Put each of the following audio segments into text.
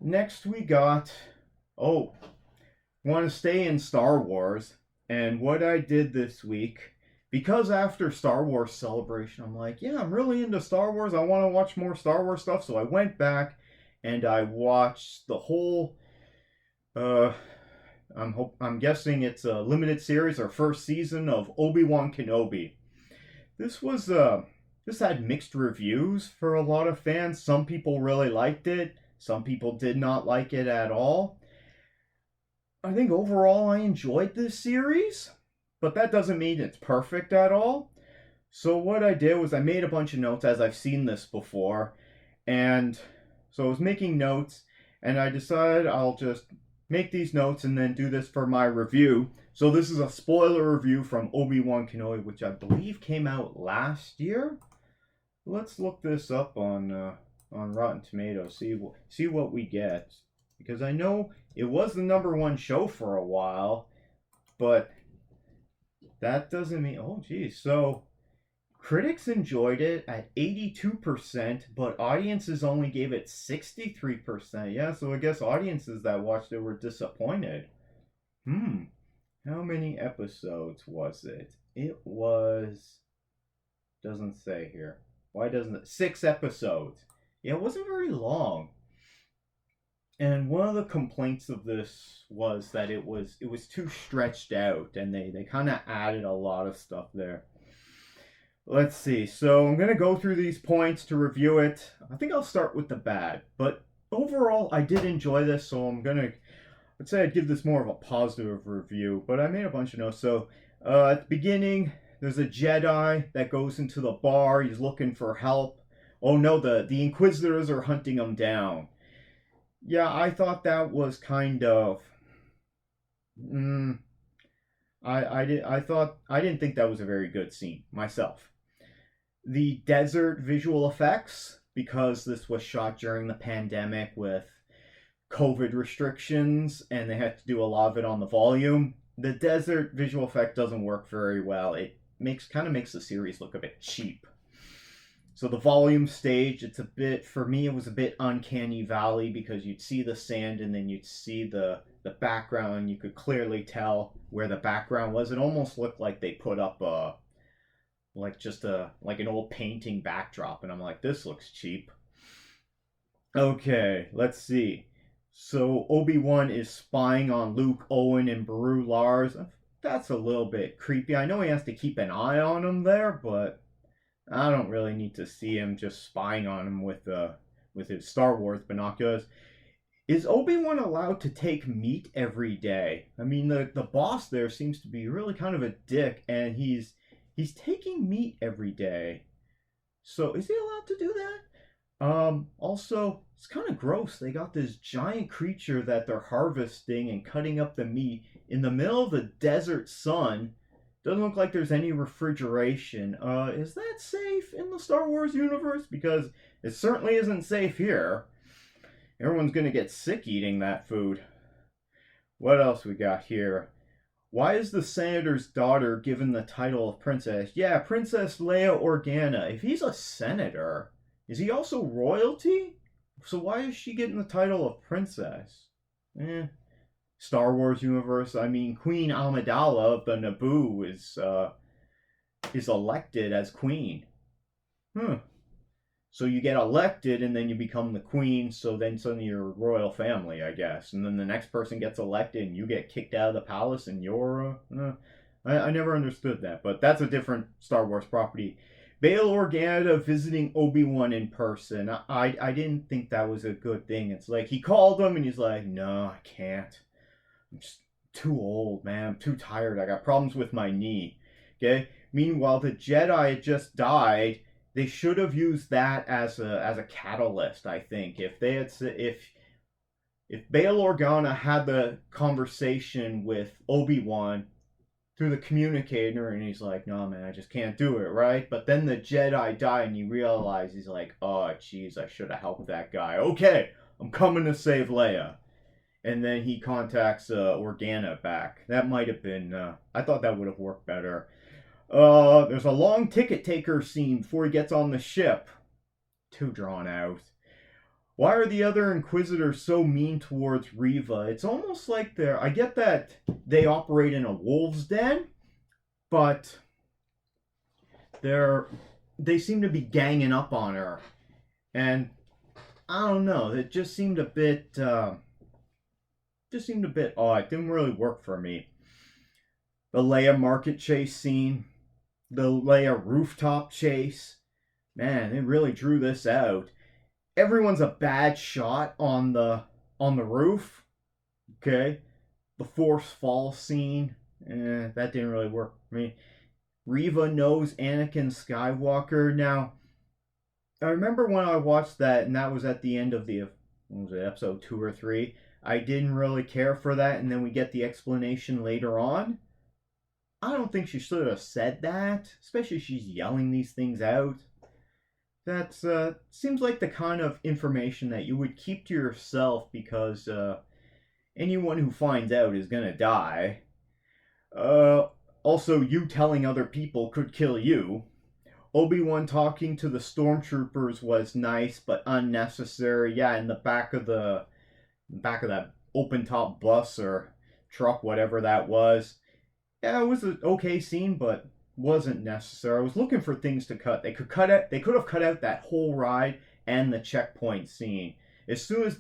next we got, oh, want to stay in Star Wars. And what I did this week, because after Star Wars Celebration, I'm like, yeah, I'm really into Star Wars. I want to watch more Star Wars stuff. So I went back and I watched the whole, uh, I'm guessing it's a limited series or first season of Obi-Wan Kenobi. This was, this had mixed reviews for a lot of fans. Some people really liked it. Some people did not like it at all. I think overall I enjoyed this series, but that doesn't mean it's perfect at all. So what I did was I made a bunch of notes as I've seen this before, and so I was making notes, and I decided I'll just make these notes and then do this for my review. So this is a spoiler review from Obi-Wan Kenobi, which I believe came out last year. Let's look this up on Rotten Tomatoes, see what we get, because I know it was the #1 show for a while, but that doesn't mean, oh geez. So critics enjoyed it at 82%, but audiences only gave it 63%. Yeah, so I guess audiences that watched it were disappointed. How many episodes was it? It was, doesn't say here. Why doesn't it? 6 episodes. Yeah, it wasn't very long. And one of the complaints of this was that it was too stretched out, and they kind of added a lot of stuff there. Let's see. So I'm going to go through these points to review it. I think I'll start with the bad. But overall, I did enjoy this, so let's say I'd give this more of a positive review. But I made a bunch of notes. So at the beginning, there's a Jedi that goes into the bar. He's looking for help. Oh no, the Inquisitors are hunting him down. Yeah, I thought that was kind of. I didn't think that was a very good scene myself. The desert visual effects, because this was shot during the pandemic with COVID restrictions and they had to do a lot of it on the volume. The desert visual effect doesn't work very well. It kind of makes the series look a bit cheap. So the volume stage, for me, it was a bit uncanny valley, because you'd see the sand and then you'd see the background, and you could clearly tell where the background was. It almost looked like they put up like an old painting backdrop, and I'm like, this looks cheap. Okay, let's see. So Obi-Wan is spying on Luke, Owen, and Beru Lars. That's a little bit creepy. I know he has to keep an eye on him there, but I don't really need to see him just spying on him with his Star Wars binoculars. Is Obi-Wan allowed to take meat every day? I mean, the boss there seems to be really kind of a dick, and he's taking meat every day. So is he allowed to do that? Also, it's kind of gross. They got this giant creature that they're harvesting and cutting up the meat in the middle of the desert sun. Doesn't look like there's any refrigeration. Is that safe in the Star Wars universe? Because it certainly isn't safe here. Everyone's gonna get sick eating that food. What else we got here? Why is the senator's daughter given the title of princess? Yeah, Princess Leia Organa. If he's a senator, is he also royalty? So why is she getting the title of princess? Star Wars universe. I mean, Queen Amidala of the Naboo is elected as queen. So you get elected and then you become the queen. So then suddenly you're a royal family, I guess. And then the next person gets elected and you get kicked out of the palace and you're. I never understood that, but that's a different Star Wars property. Bail Organa visiting Obi-Wan in person. I didn't think that was a good thing. It's like he called him and he's like, no, I can't. I'm just too old, man. I'm too tired. I got problems with my knee. Okay? Meanwhile, the Jedi had just died. They should have used that as a catalyst, I think. If Bail Organa had the conversation with Obi-Wan through the communicator and he's like, no, man, I just can't do it, right? But then the Jedi die and you realize he's like, oh, jeez, I should have helped that guy. Okay, I'm coming to save Leia. And then he contacts Organa back. That might have been, I thought that would have worked better. There's a long ticket taker scene before he gets on the ship. Too drawn out. Why are the other Inquisitors so mean towards Reva? It's almost like I get that they operate in a wolf's den, but they seem to be ganging up on her. And I don't know, it just seemed a bit odd. It didn't really work for me. The Leia market chase scene, the Leia rooftop chase. Man, they really drew this out. Everyone's a bad shot on the roof. Okay, the Force fall scene, that didn't really work for me. Reva knows Anakin Skywalker. Now, I remember when I watched that, and that was at the end of episode 2 or 3. I didn't really care for that, and then we get the explanation later on. I don't think she should have said that, especially she's yelling these things out. That seems like the kind of information that you would keep to yourself because anyone who finds out is gonna die. Also, you telling other people could kill you. Obi-Wan talking to the stormtroopers was nice but unnecessary. Yeah, in the back of that open-top bus or truck, whatever that was. Yeah, it was an okay scene, but wasn't necessary. I was looking for things to cut. They could have cut out that whole ride and the checkpoint scene. As soon as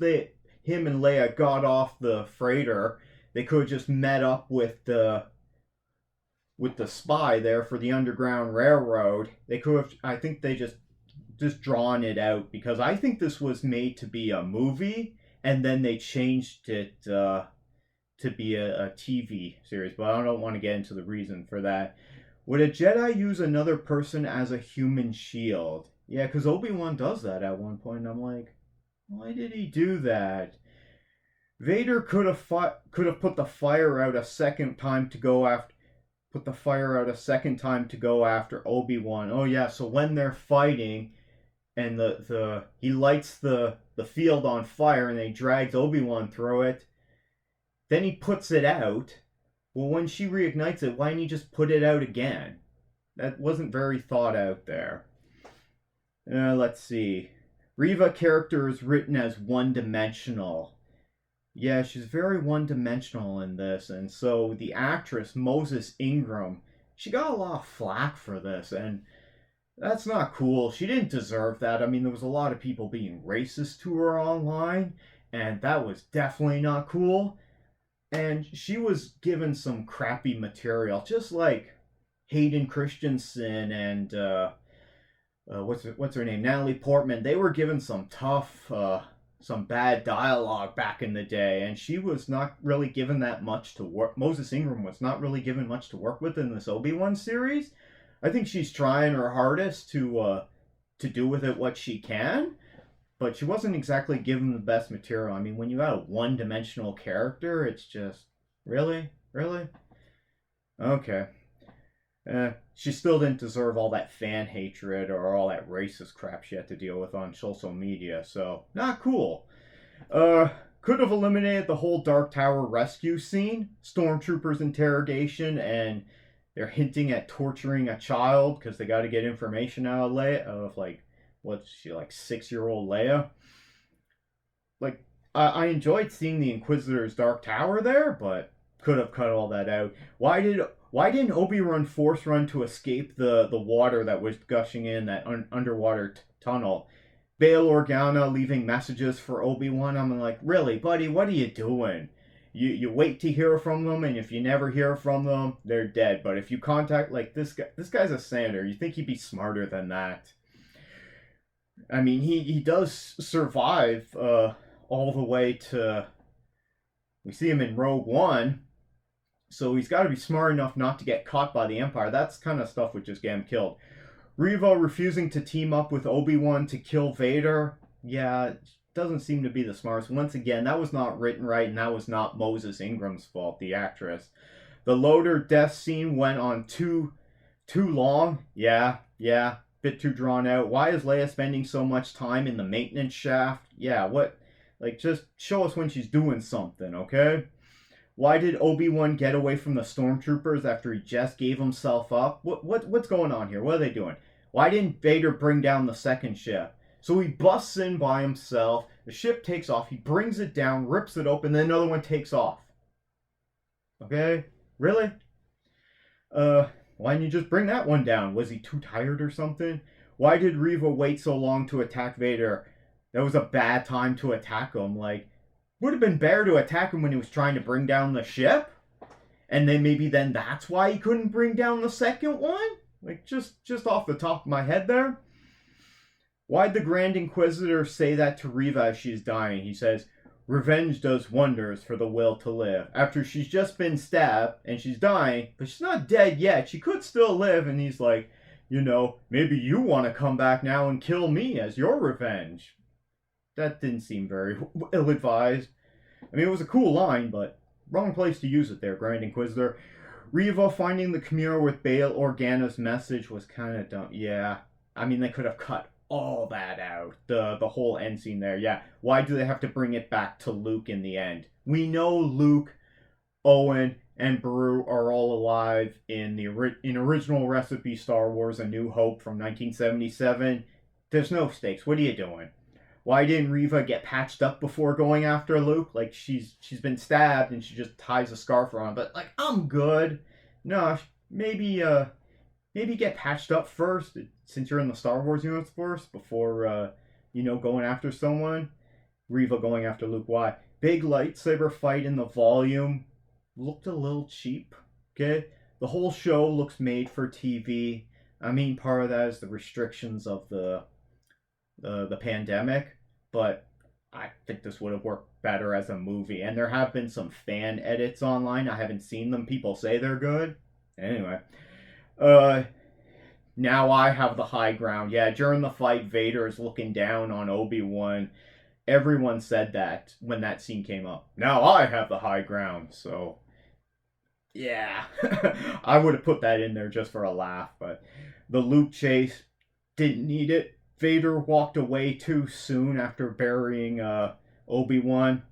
him and Leia got off the freighter, they could have just met up with the spy there for the Underground Railroad. They could have. I think they just drawn it out because I think this was made to be a movie, and then they changed it to be a TV series. But I don't want to get into the reason for that. Would a Jedi use another person as a human shield? Yeah, because Obi-Wan does that at one point, and I'm like, why did he do that? Vader could have put the fire out a second time to go after Obi-Wan. Oh yeah, so when they're fighting and he lights the field on fire and he drags Obi-Wan through it, then he puts it out. Well, when she reignites it, why didn't he just put it out again? That wasn't very thought out there. Let's see. Reva character is written as one-dimensional. Yeah, she's very one-dimensional in this, and so the actress, Moses Ingram, she got a lot of flack for this, and that's not cool. She didn't deserve that. I mean, there was a lot of people being racist to her online, and that was definitely not cool. And she was given some crappy material, just like Hayden Christensen and what's her name, Natalie Portman. They were given some tough, some bad dialogue back in the day, and she was not really given that much to work. Moses Ingram was not really given much to work with in this Obi-Wan series. I think she's trying her hardest to do with it what she can. But she wasn't exactly given the best material. I mean, when you got a one-dimensional character, it's just, really? Okay. She still didn't deserve all that fan hatred or all that racist crap she had to deal with on social media, so not cool. Could have eliminated the whole Dark Tower rescue scene, stormtroopers interrogation, and they're hinting at torturing a child because they got to get information out of Leia, what's she, like 6-year-old Leia? Like, I enjoyed seeing the Inquisitor's Dark Tower there, but could have cut all that out. Why didn't Obi-Wan force run to escape the water that was gushing in that underwater tunnel? Bail Organa leaving messages for Obi-Wan. I'm like, really, buddy, what are you doing? You wait to hear from them, and if you never hear from them, they're dead. But if you contact, like, this guy's a senator. You think he'd be smarter than that? I mean, he does survive all the way to... We see him in Rogue One, so he's got to be smart enough not to get caught by the Empire. That's kind of stuff would just get him killed. Reva refusing to team up with Obi-Wan to kill Vader. Yeah, doesn't seem to be the smartest. Once again, that was not written right, and that was not Moses Ingram's fault, the actress. The Loader death scene went on too long. Yeah. Bit too drawn out. Why is Leia spending so much time in the maintenance shaft? Yeah, what? Like, just show us when she's doing something, okay? Why did Obi-Wan get away from the stormtroopers after he just gave himself up? What's going on here? What are they doing? Why didn't Vader bring down the second ship? So he busts in by himself. The ship takes off. He brings it down, rips it open, then another one takes off. Okay? Really? Why didn't you just bring that one down? Was he too tired or something? Why did Reva wait so long to attack Vader? That was a bad time to attack him. Like, would have been better to attack him when he was trying to bring down the ship. And then maybe then that's why he couldn't bring down the second one? Like, just off the top of my head there. Why'd the Grand Inquisitor say that to Reva as she's dying? He says, revenge does wonders for the will to live. After she's just been stabbed and she's dying, but she's not dead yet. She could still live. And he's like, you know, maybe you want to come back now and kill me as your revenge. That didn't seem very ill-advised. I mean, it was a cool line, but wrong place to use it there, Grand Inquisitor. Reva finding the Chimera with Bail Organa's message was kind of dumb. Yeah, I mean, they could have cut all that out. The whole end scene there. Yeah, why do they have to bring it back to Luke in the end? We know Luke, Owen, and Beru are all alive in original recipe Star Wars: A New Hope from 1977. There's no stakes. What are you doing? Why didn't Reva get patched up before going after Luke? Like, she's been stabbed and she just ties a scarf around. But like, I'm good. No, maybe get patched up first, since you're in the Star Wars universe first, before going after someone. Reva going after Luke. Why? Big lightsaber fight in the volume looked a little cheap. Okay, the whole show looks made for TV. I mean, part of that is the restrictions of the pandemic, but I think this would have worked better as a movie. And there have been some fan edits online. I haven't seen them. People say they're good. Anyway, now I have the high ground. Yeah, during the fight, Vader is looking down on Obi-Wan. Everyone said that when that scene came up. Now I have the high ground. So, yeah, I would have put that in there just for a laugh. But the Luke chase, didn't need it. Vader walked away too soon after burying Obi-Wan.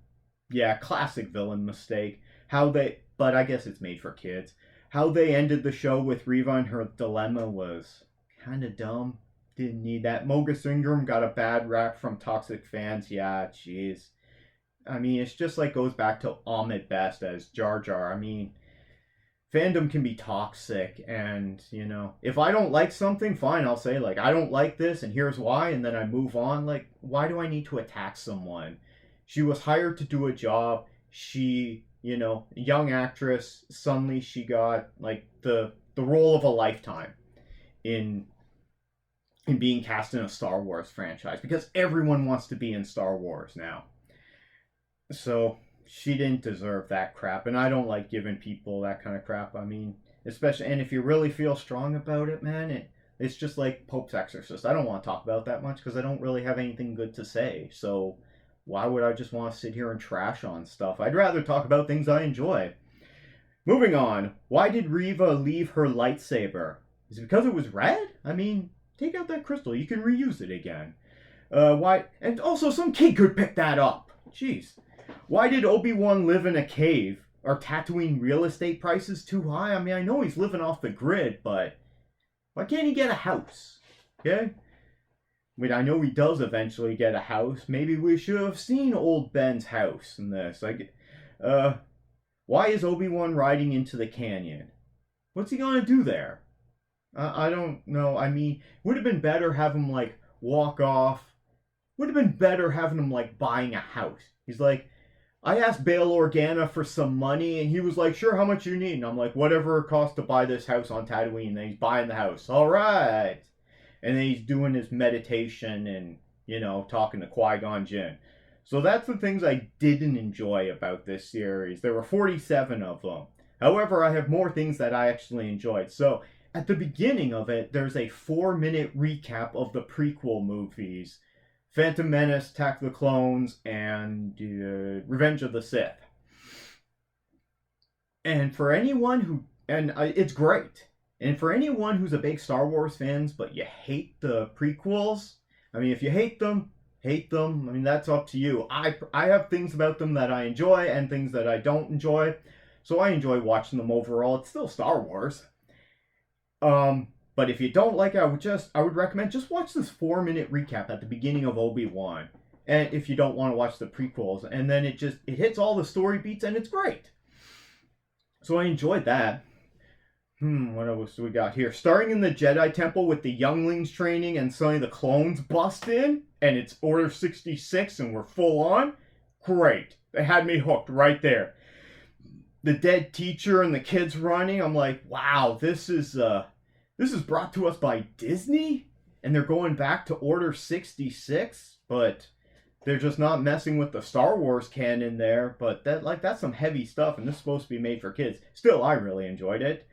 Yeah, classic villain mistake. But I guess it's made for kids. How they ended the show with Reva and her dilemma was kind of dumb. Didn't need that. Mogus Ingram got a bad rap from toxic fans. Yeah, jeez. I mean, it's just like goes back to Ahmed Best as Jar Jar. I mean, fandom can be toxic, and if I don't like something, fine, I'll say like I don't like this and here's why, and then I move on. Like, why do I need to attack someone? She was hired to do a job. She, young actress, suddenly she got like the role of a lifetime in being cast in a Star Wars franchise, because everyone wants to be in Star Wars now. So she didn't deserve that crap, and I don't like giving people that kind of crap. I mean, especially, and if you really feel strong about it, man, it's just like Pope's Exorcist. I don't want to talk about that much because I don't really have anything good to say. So why would I just want to sit here and trash on stuff? I'd rather talk about things I enjoy. Moving on. Why did Reva leave her lightsaber? Is it because it was red? I mean, take out that crystal. You can reuse it again. Why? And also, some kid could pick that up. Jeez. Why did Obi-Wan live in a cave? Are Tatooine real estate prices too high? I mean, I know he's living off the grid, but why can't he get a house? Okay? I mean, I know he does eventually get a house. Maybe we should have seen old Ben's house in this. Why is Obi-Wan riding into the canyon? What's he gonna do there? I don't know. I mean, would have been better have him, like, walk off. Would have been better having him, like, buying a house. He's like, I asked Bail Organa for some money, and he was like, sure, how much you need? And I'm like, whatever it costs to buy this house on Tatooine. And then he's buying the house. All right. And then he's doing his meditation and, talking to Qui-Gon Jinn. So that's the things I didn't enjoy about this series. There were 47 of them. However, I have more things that I actually enjoyed. So at the beginning of it, there's a 4-minute recap of the prequel movies. Phantom Menace, Attack of the Clones, and Revenge of the Sith. And for anyone who... And it's great. And for anyone who's a big Star Wars fan, but you hate the prequels... I mean, if you hate them, hate them. I mean, that's up to you. I have things about them that I enjoy and things that I don't enjoy. So I enjoy watching them overall. It's still Star Wars. But if you don't like it, I would recommend just watch this 4-minute recap at the beginning of Obi-Wan. And if you don't want to watch the prequels, and then it hits all the story beats and it's great. So I enjoyed that. What else do we got here? Starting in the Jedi Temple with the younglings training and suddenly the clones bust in and it's Order 66 and we're full on. Great. They had me hooked right there. The dead teacher and the kids running. I'm like, wow, this is brought to us by Disney, and they're going back to Order 66, but they're just not messing with the Star Wars canon there. But that's some heavy stuff, and this is supposed to be made for kids. Still, I really enjoyed it.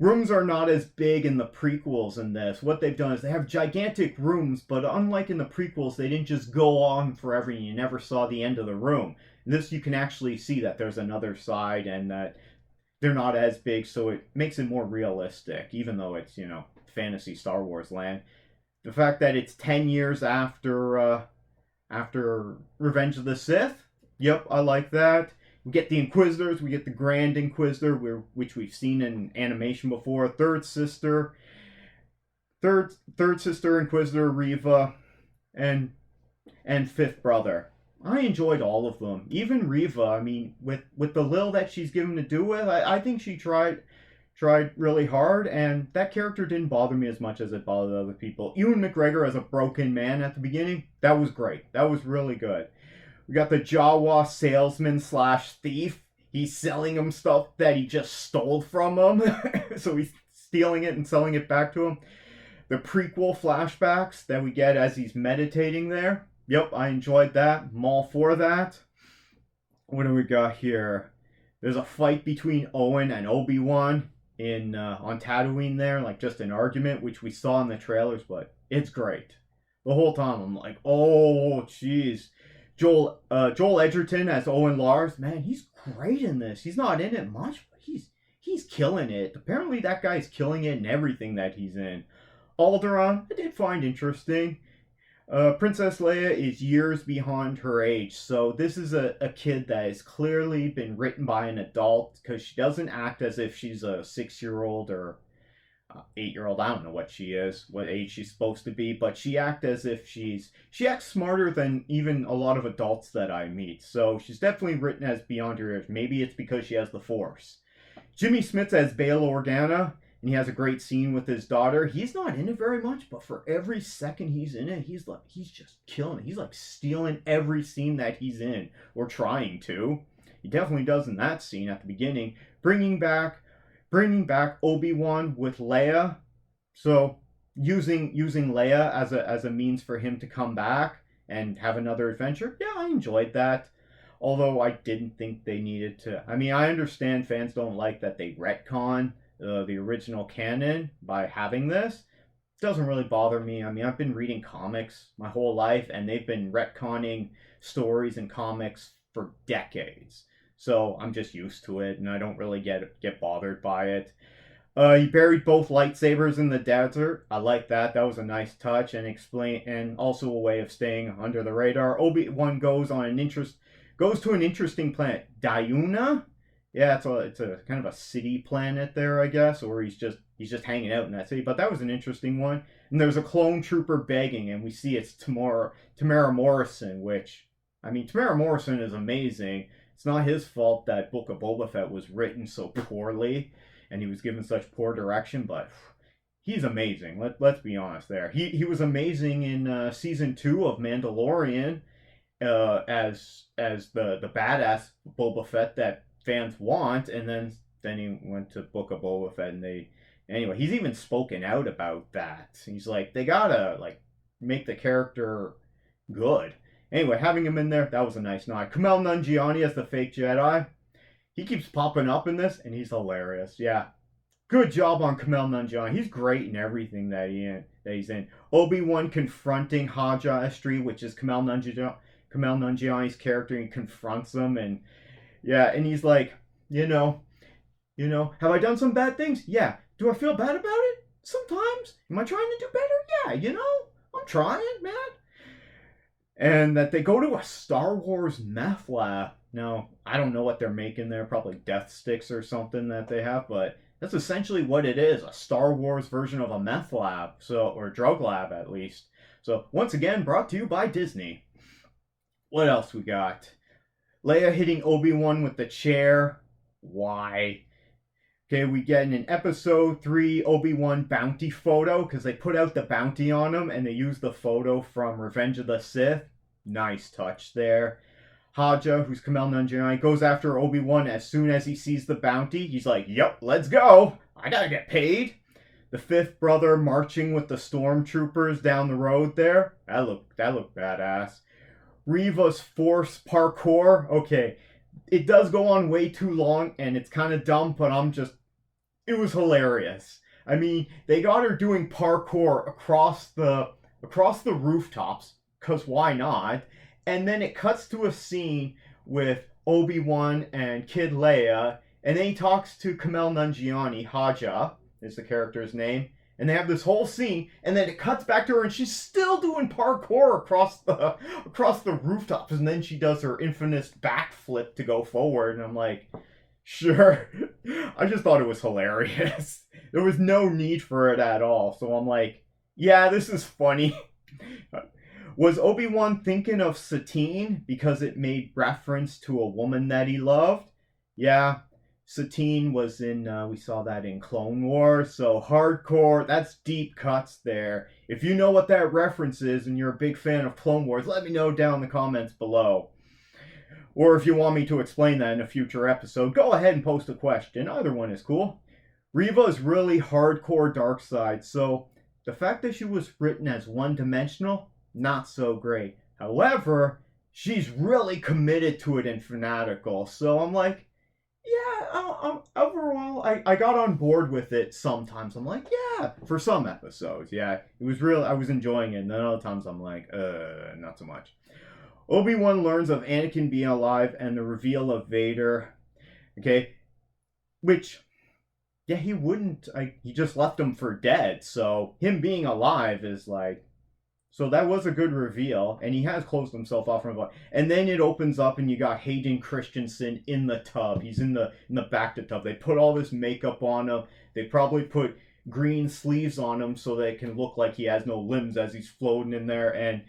Rooms are not as big in the prequels in this. What they've done is they have gigantic rooms, but unlike in the prequels, they didn't just go on forever and you never saw the end of the room. In this, you can actually see that there's another side and that they're not as big, so it makes it more realistic, even though it's, fantasy Star Wars land. The fact that it's 10 years after Revenge of the Sith, yep, I like that. We get the Inquisitors, we get the Grand Inquisitor, which we've seen in animation before. Third sister Inquisitor Reva, and fifth brother. I enjoyed all of them. Even Reva, I mean, with the little that she's given to do with, I think she tried really hard, and that character didn't bother me as much as it bothered other people. Ewan McGregor as a broken man at the beginning, that was great. That was really good. We got the Jawa salesman / thief. He's selling him stuff that he just stole from him. So he's stealing it and selling it back to him. The prequel flashbacks that we get as he's meditating there. Yep, I enjoyed that. I'm all for that. What do we got here? There's a fight between Owen and Obi-Wan on Tatooine there. Like just an argument, which we saw in the trailers, but it's great. The whole time I'm like, oh, jeez. Joel Edgerton as Owen Lars, man, he's great in this. He's not in it much, but he's killing it. Apparently that guy's killing it in everything that he's in. Alderaan, I did find interesting. Princess Leia is years behind her age, so this is a kid that has clearly been written by an adult because she doesn't act as if she's a 6-year-old or 8-year-old. I don't know what she is, what age she's supposed to be, but she acts as if she acts smarter than even a lot of adults that I meet. So she's definitely written as beyond her age. Maybe it's because she has the Force. Jimmy Smits as Bail Organa, and he has a great scene with his daughter. He's not in it very much, but for every second he's in it, he's just killing it. He's like stealing every scene that he's in, or trying to. He definitely does in that scene at the beginning, bringing back Obi-Wan with Leia. So using Leia as a means for him to come back and have another adventure. Yeah, I enjoyed that. Although I didn't think they needed to. I mean, I understand fans don't like that they retcon the original canon by having this. It doesn't really bother me. I mean, I've been reading comics my whole life, and they've been retconning stories and comics for decades. So I'm just used to it, and I don't really get bothered by it. He buried both lightsabers in the desert. I like that. That was a nice touch and also a way of staying under the radar. Obi-Wan goes to an interesting planet, Diuna. Yeah, it's a kind of a city planet there, I guess, or he's just hanging out in that city. But that was an interesting one. And there's a clone trooper begging, and we see it's Tamara Morrison, which, I mean, Tamara Morrison is amazing. It's not his fault that Book of Boba Fett was written so poorly, and he was given such poor direction, but he's amazing. Let's be honest there. He was amazing in season 2 of Mandalorian as the badass Boba Fett that fans want, and then he went to Book of Boba Fett, and anyway, he's even spoken out about that. He's like, they gotta make the character good. Anyway, having him in there, that was a nice nod. Kumail Nanjiani as the fake Jedi. He keeps popping up in this, and he's hilarious. Yeah. Good job on Kumail Nanjiani. He's great in everything that he's in. Obi-Wan confronting Haja Estri, which is Kumail Nanjiani's character. He confronts him, and yeah, and he's like, have I done some bad things? Yeah. Do I feel bad about it? Sometimes. Am I trying to do better? Yeah, I'm trying, man. And that they go to a Star Wars meth lab. Now, I don't know what they're making there. Probably death sticks or something that they have. But That's essentially what it is, a Star Wars version of a meth lab, or drug lab at least. So once again, brought to you by Disney. What else we got? Leia hitting Obi-Wan with the chair. Why? Okay, we get in episode 3 Obi-Wan bounty photo because they put out the bounty on him and they used the photo from Revenge of the Sith. Nice touch there. Haja, who's Kumail Nanjiani, goes after Obi-Wan as soon as he sees the bounty. He's like, "Yep, let's go. I gotta get paid." The fifth brother marching with the stormtroopers down the road there. That looked badass. Reva's force parkour. Okay, it does go on way too long and it's kind of dumb, but it was hilarious. I mean, they got her doing parkour across the rooftops, cause why not? And then it cuts to a scene with Obi-Wan and Kid Leia, and then he talks to Kumail Nanjiani, Haja is the character's name, and they have this whole scene, and then it cuts back to her, and she's still doing parkour across the rooftops, and then she does her infamous backflip to go forward, and I'm like, sure. I just thought it was hilarious. There was no need for it at all, so I'm like, yeah, this is funny. Was Obi-Wan thinking of Satine because it made reference to a woman that he loved? Yeah, Satine was we saw that in Clone Wars, so hardcore, that's deep cuts there. If you know what that reference is and you're a big fan of Clone Wars, let me know down in the comments below. Or if you want me to explain that in a future episode, go ahead and post a question. Either one is cool. Reva is really hardcore dark side, so the fact that she was written as one-dimensional, not so great. However, she's really committed to it and fanatical. So I'm like, yeah, overall, I got on board with it sometimes. I'm like, yeah, for some episodes, yeah. It was real, I was enjoying it. And then other times I'm like, not so much. Obi-Wan learns of Anakin being alive and the reveal of Vader. Okay, which, yeah, he wouldn't, he just left him for dead. So him being alive is like, so that was a good reveal, and he has closed himself off from it. And then it opens up, and you got Hayden Christensen in the tub. He's in the bathtub. They put all this makeup on him. They probably put green sleeves on him so that it can look like he has no limbs as he's floating in there. And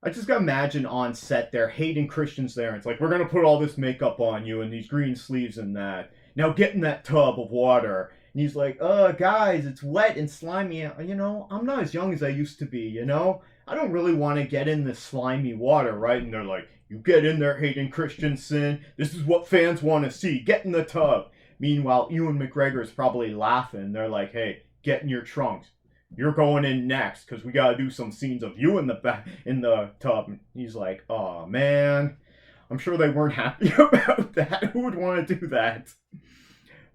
I just got to imagine on set there, Hayden Christensen there. It's like, we're going to put all this makeup on you and these green sleeves and that. Now get in that tub of water. And he's like, guys, it's wet and slimy. You know, I'm not as young as I used to be, you know? I don't really want to get in this slimy water, right? And they're like, you get in there, Hayden Christensen. This is what fans want to see. Get in the tub. Meanwhile, Ewan McGregor is probably laughing. They're like, hey, get in your trunks. You're going in next because we got to do some scenes of you in the tub. And he's like, oh, man. I'm sure they weren't happy about that. Who would want to do that?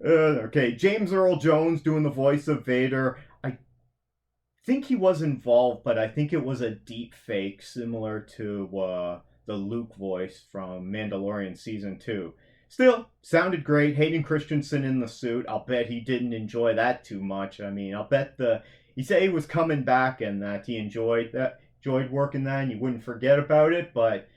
Okay, James Earl Jones doing the voice of Vader. I think he was involved, but I think it was a deep fake similar to the Luke voice from Mandalorian Season 2. Still, sounded great. Hayden Christensen in the suit. I'll bet he didn't enjoy that too much. I mean, I'll bet he said he was coming back and that he enjoyed working that and you wouldn't forget about it, but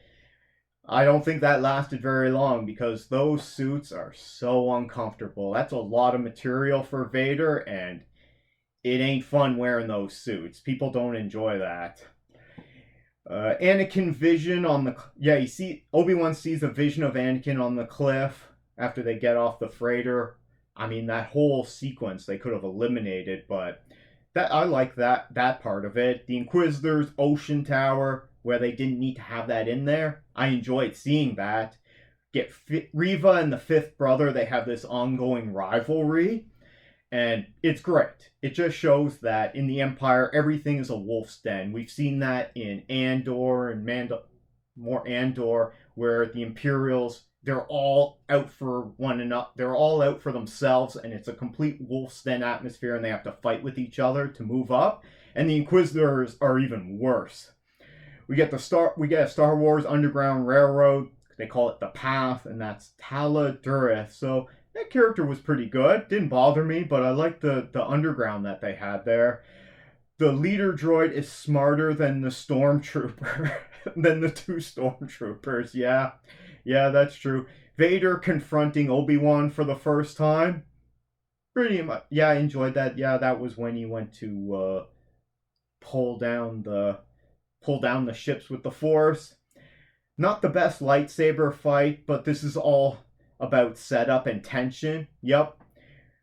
I don't think that lasted very long because those suits are so uncomfortable. That's a lot of material for Vader, and it ain't fun wearing those suits. People don't enjoy that. Anakin vision on the... Yeah, you see, Obi-Wan sees a vision of Anakin on the cliff after they get off the freighter. I mean, that whole sequence they could have eliminated, but I like that part of it. The Inquisitor's Ocean Tower, where they didn't need to have that in there. I enjoyed seeing that. Reva and the fifth brother, they have this ongoing rivalry. And it's great. It just shows that in the Empire, everything is a wolf's den. We've seen that in Andor and more Andor, where the Imperials, they're all out for one another. They're all out for themselves, and it's a complete wolf's den atmosphere, and they have to fight with each other to move up. And the Inquisitors are even worse. We get a Star Wars Underground Railroad. They call it the Path, and that's Tala Durith. So that character was pretty good. Didn't bother me, but I liked the underground that they had there. The leader droid is smarter than the stormtrooper, than the two stormtroopers. Yeah, that's true. Vader confronting Obi-Wan for the first time. Pretty much. Yeah, I enjoyed that. Yeah, that was when he went to pull down the ships with the Force. Not the best lightsaber fight, but this is all about setup and tension. Yep.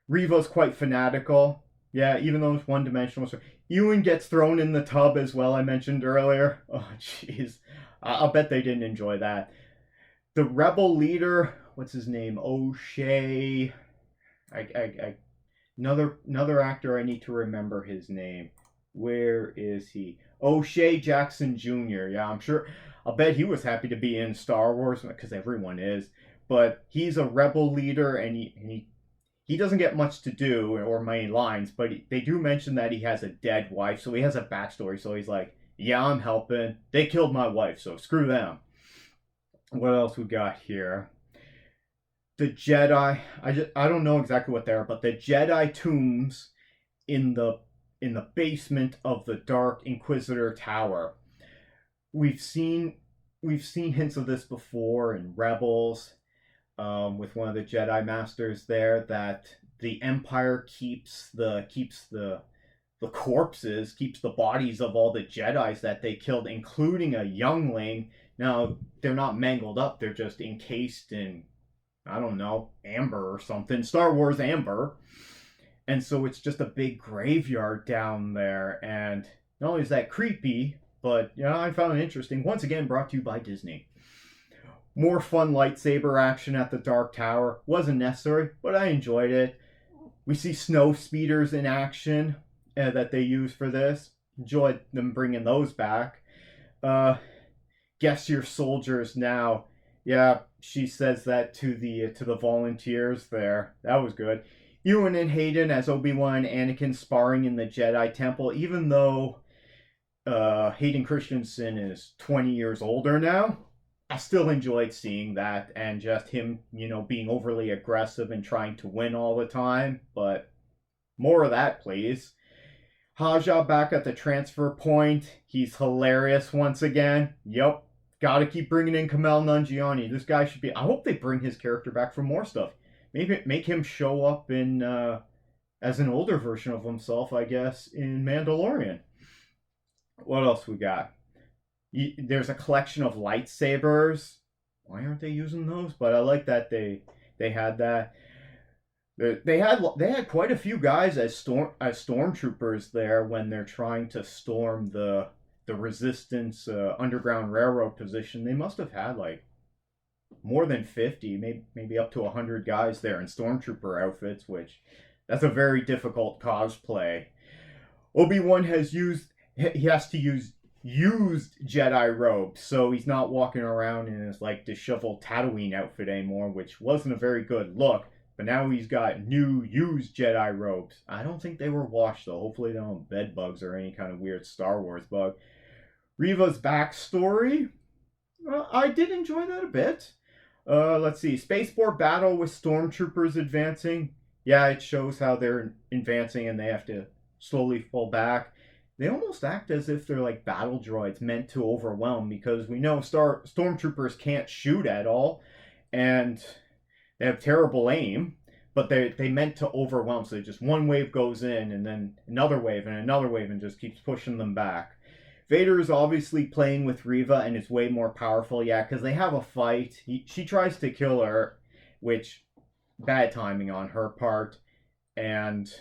Revo's quite fanatical. Yeah, even though it's one dimensional. Ewan gets thrown in the tub as well, I mentioned earlier. Oh, jeez. I'll bet they didn't enjoy that. The rebel leader, what's his name? O'Shea. I another actor I need to remember his name. Where is he? O'Shea Jackson Jr. Yeah, I'm sure. I'll bet he was happy to be in Star Wars because everyone is. But he's a rebel leader, and he doesn't get much to do or many lines. But they do mention that he has a dead wife, so he has a backstory. So he's like, "Yeah, I'm helping. They killed my wife, so screw them." What else we got here? The Jedi. I don't know exactly what they are, but the Jedi tombs in the basement of the Dark Inquisitor Tower. We've seen hints of this before in Rebels, with one of the Jedi Masters there, that the Empire keeps the corpses, keeps the bodies of all the Jedis that they killed, including a youngling. Now they're not mangled up; they're just encased in, I don't know, amber or something. Star Wars amber. And so it's just a big graveyard down there. And not only is that creepy, but I found it interesting. Once again, brought to you by Disney. More fun lightsaber action at the Dark Tower. Wasn't necessary, but I enjoyed it. We see snow speeders in action that they use for this. Enjoyed them bringing those back. Guess your soldiers now. Yeah, she says that to the volunteers there. That was good. Ewan and Hayden as Obi-Wan and Anakin sparring in the Jedi Temple, even though Hayden Christensen is 20 years older now. I still enjoyed seeing that, and just him, being overly aggressive and trying to win all the time. But more of that, please. Haja back at the transfer point. He's hilarious once again. Yep. Gotta keep bringing in Kumail Nanjiani. This guy should be... I hope they bring his character back for more stuff. Maybe make him show up in as an older version of himself, I guess, in Mandalorian. What else we got? There's a collection of lightsabers. Why aren't they using those? But I like that they had that. They had quite a few guys as stormtroopers there when they're trying to storm the Resistance Underground Railroad position. They must have had like more than 50, maybe up to 100 guys there in stormtrooper outfits, which that's a very difficult cosplay. Obi-Wan has to use used Jedi robes, so he's not walking around in his like disheveled Tatooine outfit anymore, which wasn't a very good look. But now he's got new used Jedi robes. I don't think they were washed though. Hopefully they don't have bed bugs or any kind of weird Star Wars bug. Reva's backstory. I did enjoy that a bit. Let's see. Spaceport battle with stormtroopers advancing. Yeah, it shows how they're advancing and they have to slowly fall back. They almost act as if they're like battle droids meant to overwhelm, because we know stormtroopers can't shoot at all, and they have terrible aim, but they meant to overwhelm. So just one wave goes in, and then another wave, and just keeps pushing them back. Vader is obviously playing with Reva and is way more powerful, yeah, because they have a fight. She tries to kill her, which, bad timing on her part, and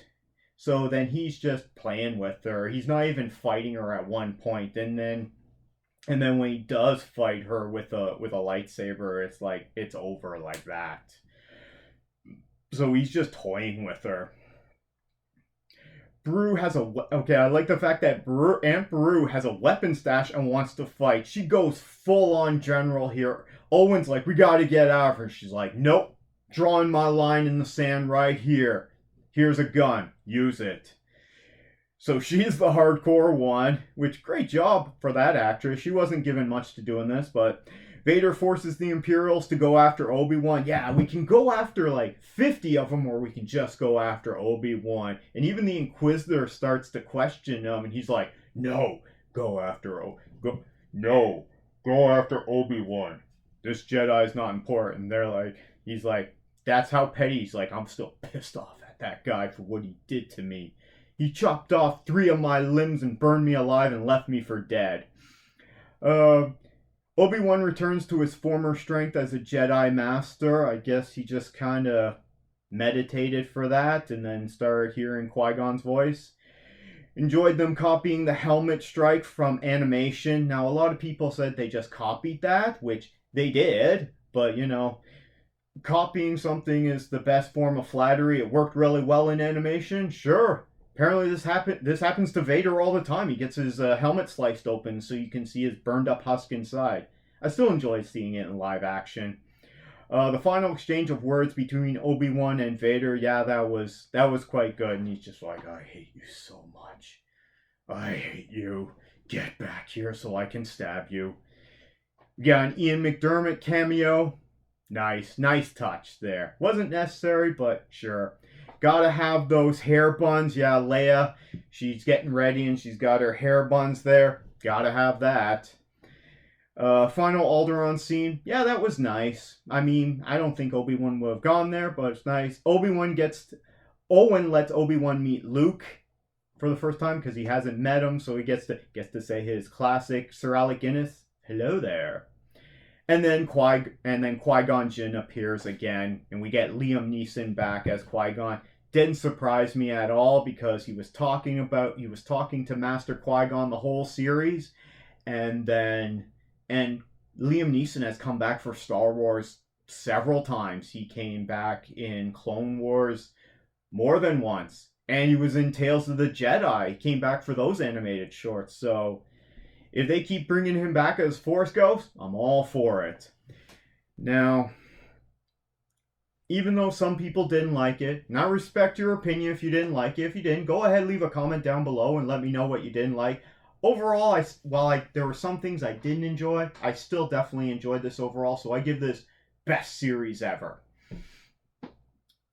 so then he's just playing with her. He's not even fighting her at one point, and then when he does fight her with a lightsaber, it's like it's over like that. So he's just toying with her. Beru has I like the fact that Aunt Beru has a weapon stash and wants to fight. She goes full on general here. Owen's like, we gotta get out of her. She's like, nope, drawing my line in the sand right here. Here's a gun, use it. So she's the hardcore one, which great job for that actress. She wasn't given much to do in this, but Vader forces the Imperials to go after Obi-Wan. Yeah, we can go after like 50 of them, or we can just go after Obi-Wan. And even the Inquisitor starts to question him, and he's like, no, go after Obi-Wan. This Jedi's not important. He's like, that's how petty. He's like, I'm still pissed off at at that guy for what he did to me. He chopped off 3 of my limbs and burned me alive and left me for dead. Obi-Wan returns to his former strength as a Jedi Master. I guess he just kind of meditated for that and then started hearing Qui-Gon's voice. Enjoyed them copying the helmet strike from animation. Now, a lot of people said they just copied that, which they did, but, you know, copying something is the best form of flattery. It worked really well in animation, sure. Apparently this happens to Vader all the time. He gets his helmet sliced open so you can see his burned up husk inside. I still enjoy seeing it in live action. The final exchange of words between Obi-Wan and Vader, yeah, that was quite good. And he's just like, I hate you so much. I hate you. Get back here so I can stab you. We got an Ian McDiarmid cameo. Nice touch there. Wasn't necessary, but sure. Gotta have those hair buns. Yeah, Leia, she's getting ready and she's got her hair buns there. Gotta have that. Final Alderaan scene. Yeah, that was nice. I mean, I don't think Obi-Wan would have gone there, but it's nice. Owen lets Obi-Wan meet Luke for the first time because he hasn't met him, so he gets to say his classic Sir Alec Guinness, hello there. And then Qui-Gon Jinn appears again, and we get Liam Neeson back as Qui-Gon. Didn't surprise me at all because he was talking to Master Qui-Gon the whole series, and Liam Neeson has come back for Star Wars several times. He came back in Clone Wars more than once, and he was in Tales of the Jedi. He came back for those animated shorts, so if they keep bringing him back as Force Ghost, I'm all for it. Now, even though some people didn't like it, and I respect your opinion if you didn't like it. If you didn't, go ahead, leave a comment down below and let me know what you didn't like. Overall, there were some things I didn't enjoy, I still definitely enjoyed this overall, so I give this best series ever.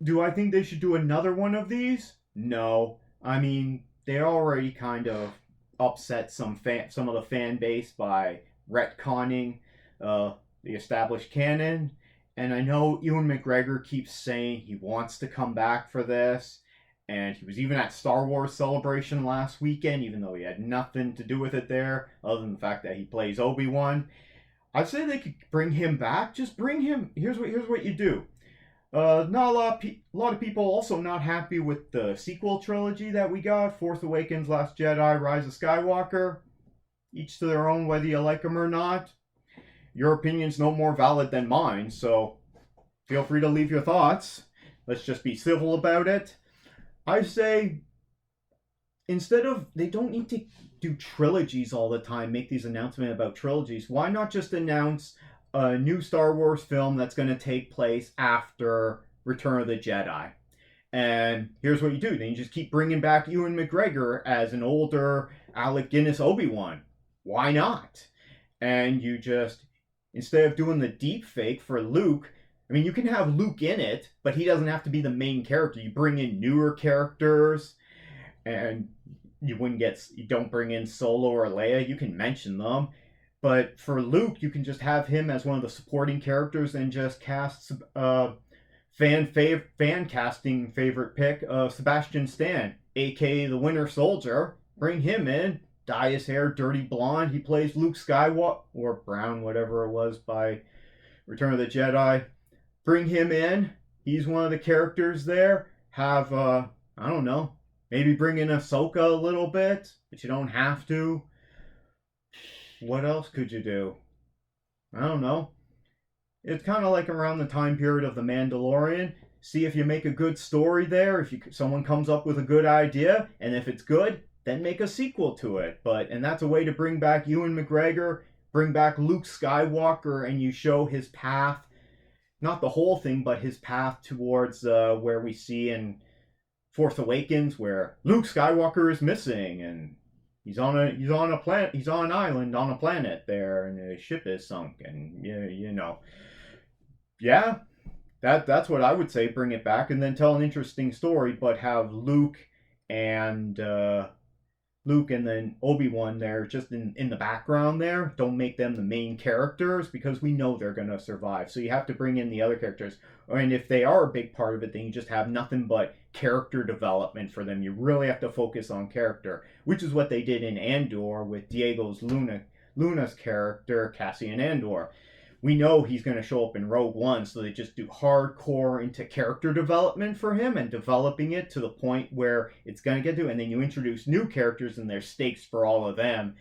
Do I think they should do another one of these? No. I mean, they already kind of upset some of the fan base by retconning the established canon, and I know Ewan McGregor keeps saying he wants to come back for this, and he was even at Star Wars Celebration last weekend, even though he had nothing to do with it there, other than the fact that he plays Obi-Wan. I'd say they could bring him back. Just bring him. Here's what you do. Not a lot of people also not happy with the sequel trilogy that we got. Force Awakens, Last Jedi, Rise of Skywalker. Each to their own, whether you like them or not. Your opinion's no more valid than mine, so feel free to leave your thoughts. Let's just be civil about it. I say, they don't need to do trilogies all the time, make these announcements about trilogies. Why not just announce a new Star Wars film that's going to take place after Return of the Jedi? And here's what you do. Then you just keep bringing back Ewan McGregor as an older Alec Guinness Obi-Wan. Why not? And you just, instead of doing the deep fake for Luke, I mean, you can have Luke in it, but he doesn't have to be the main character. You bring in newer characters, and you don't bring in Solo or Leia. You can mention them. But for Luke, you can just have him as one of the supporting characters and just cast fan casting favorite pick of Sebastian Stan, aka the Winter Soldier. Bring him in, dye his hair dirty blonde. He plays Luke Skywalker, or brown, whatever it was by Return of the Jedi. Bring him in. He's one of the characters there. Have, I don't know, maybe bring in Ahsoka a little bit, but you don't have to. What else could you do? I don't know. It's kind of like around the time period of The Mandalorian. See if you make a good story there. If someone comes up with a good idea, and if it's good, then make a sequel to it. And that's a way to bring back Ewan McGregor, bring back Luke Skywalker, and you show his path. Not the whole thing, but his path towards where we see in Force Awakens, where Luke Skywalker is missing, and he's on an island on a planet there, and his ship is sunk, and yeah, that's what I would say. Bring it back, and then tell an interesting story, but have Luke and Luke and then Obi-Wan there just in the background there. Don't make them the main characters because we know they're going to survive. So you have to bring in the other characters. And if they are a big part of it, then you just have nothing but character development for them. You really have to focus on character, which is what they did in Andor with Luna's character, Cassian Andor. We know he's going to show up in Rogue One, so they just do hardcore into character development for him and developing it to the point where it's going to get to, and then you introduce new characters and there's stakes for all of them.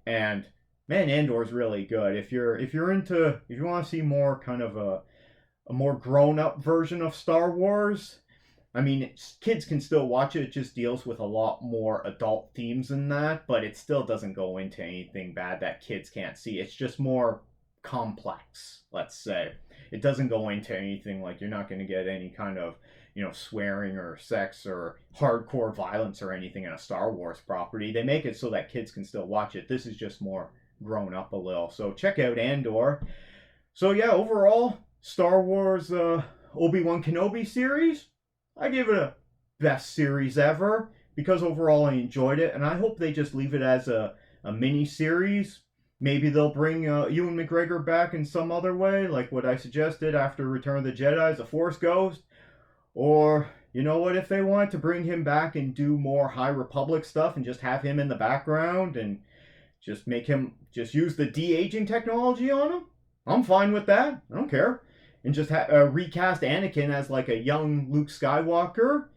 And man, Andor's really good. If you want to see more kind of a more grown up version of Star Wars, I mean, kids can still watch it. It just deals with a lot more adult themes than that, but it still doesn't go into anything bad that kids can't see. It's just more complex, let's say. It doesn't go into anything like you're not going to get any kind of, swearing or sex or hardcore violence or anything in a Star Wars property. They make it so that kids can still watch it. This is just more grown up a little. So check out Andor. So yeah, overall, Star Wars Obi-Wan Kenobi series, I give it a best series ever because overall I enjoyed it, and I hope they just leave it as a mini series. Maybe they'll bring Ewan McGregor back in some other way, like what I suggested after Return of the Jedi as a Force Ghost. Or, you know what, if they want to bring him back and do more High Republic stuff and just have him in the background and just make him, just use the de-aging technology on him, I'm fine with that. I don't care. And just recast Anakin as like a young Luke Skywalker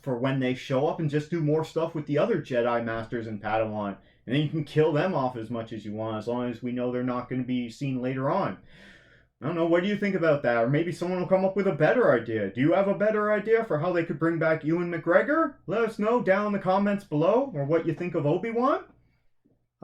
for when they show up, and just do more stuff with the other Jedi Masters and Padawan. And then you can kill them off as much as you want, as long as we know they're not going to be seen later on. I don't know, what do you think about that? Or maybe someone will come up with a better idea. Do you have a better idea for how they could bring back Ewan McGregor? Let us know down in the comments below, or what you think of Obi-Wan.